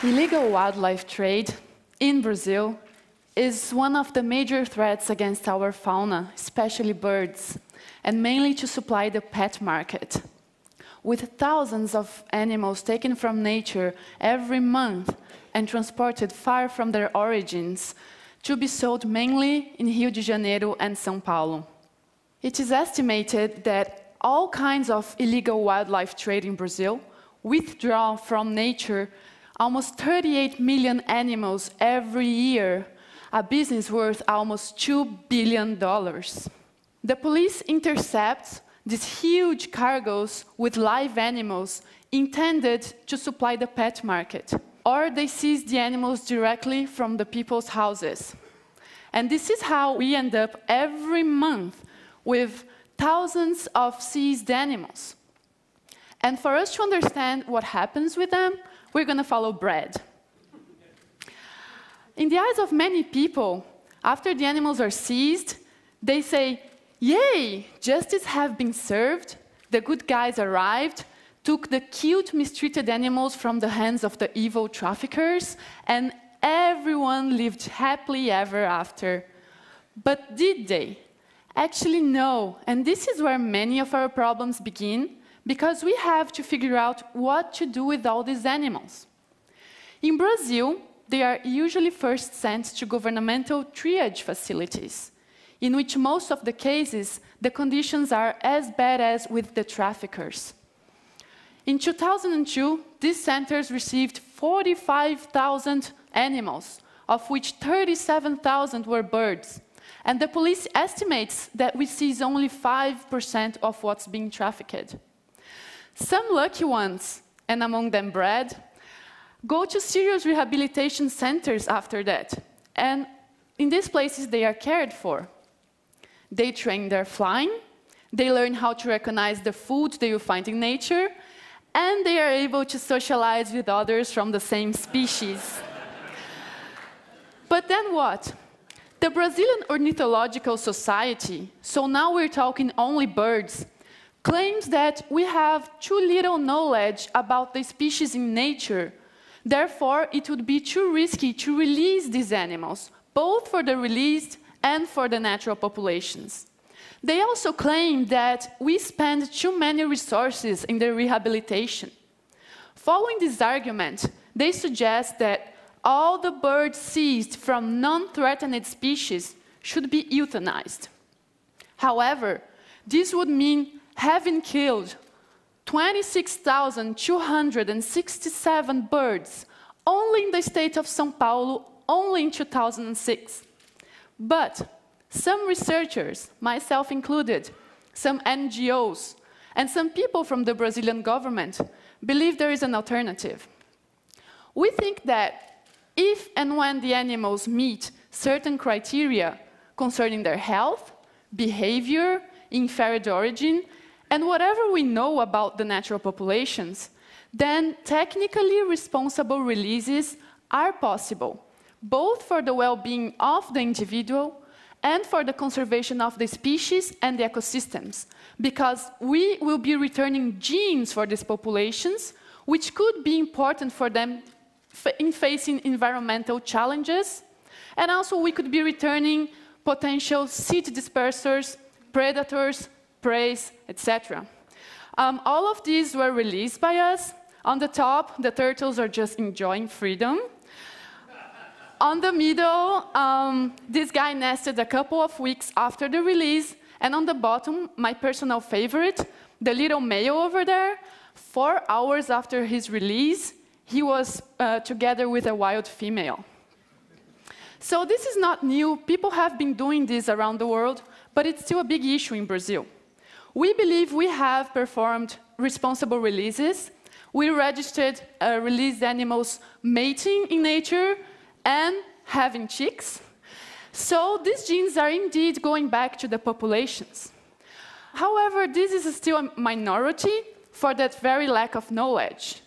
Illegal wildlife trade in Brazil is one of the major threats against our fauna, especially birds, and mainly to supply the pet market. With thousands of animals taken from nature every month and transported far from their origins to be sold mainly in Rio de Janeiro and São Paulo. It is estimated that all kinds of illegal wildlife trade in Brazil withdraw from nature almost 38 million animals every year, a business worth almost $2 billion. The police intercept these huge cargoes with live animals intended to supply the pet market, or they seize the animals directly from the people's houses. And this is how we end up every month with thousands of seized animals. And for us to understand what happens with them, we're going to follow Brad. In the eyes of many people, after the animals are seized, they say, "Yay, justice has been served, the good guys arrived, took the cute, mistreated animals from the hands of the evil traffickers, and everyone lived happily ever after." But did they? Actually, no. And this is where many of our problems begin, because we have to figure out what to do with all these animals. In Brazil, they are usually first sent to governmental triage facilities, in which most of the cases, the conditions are as bad as with the traffickers. In 2002, these centers received 45,000 animals, of which 37,000 were birds. And the police estimates that we seize only 5% of what's being trafficked. Some lucky ones, and among them Brad, go to serious rehabilitation centers after that. And in these places, they are cared for. They train their flying, they learn how to recognize the food they will find in nature, and they are able to socialize with others from the same species. But then what? The Brazilian Ornithological Society, so now we're talking only birds, claims that we have too little knowledge about the species in nature. Therefore, it would be too risky to release these animals, both for the released and for the natural populations. They also claim that we spend too many resources in their rehabilitation. Following this argument, they suggest that all the birds seized from non-threatened species should be euthanized. However, this would mean having killed 26,267 birds only in the state of São Paulo, only in 2006. But some researchers, myself included, some NGOs, and some people from the Brazilian government believe there is an alternative. We think that if and when the animals meet certain criteria concerning their health, behavior, inferior origin, and whatever we know about the natural populations, then technically responsible releases are possible, both for the well-being of the individual and for the conservation of the species and the ecosystems, because we will be returning genes for these populations, which could be important for them in facing environmental challenges, and also we could be returning potential seed dispersers, predators, prey, etc. All of these were released by us. On the top, the turtles are just enjoying freedom. On the middle, this guy nested a couple of weeks after the release, and on the bottom, my personal favorite, the little male over there, 4 hours after his release, he was together with a wild female. So this is not new. People have been doing this around the world, but it's still a big issue in Brazil. We believe we have performed responsible releases. We registered released animals mating in nature and having chicks. So these genes are indeed going back to the populations. However, this is still a minority for that very lack of knowledge.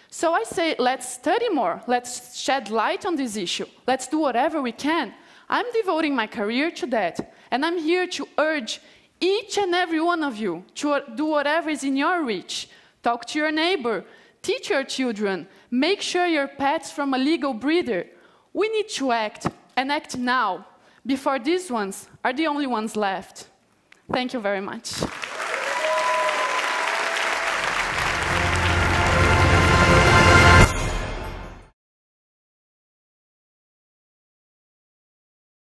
So I say, let's study more, let's shed light on this issue, let's do whatever we can. I'm devoting my career to that, and I'm here to urge each and every one of you to do whatever is in your reach. Talk to your neighbor, Teach your children. Make sure your pet's from a legal breeder. We need to act, and act now, before these ones are the only ones left. Thank you very much.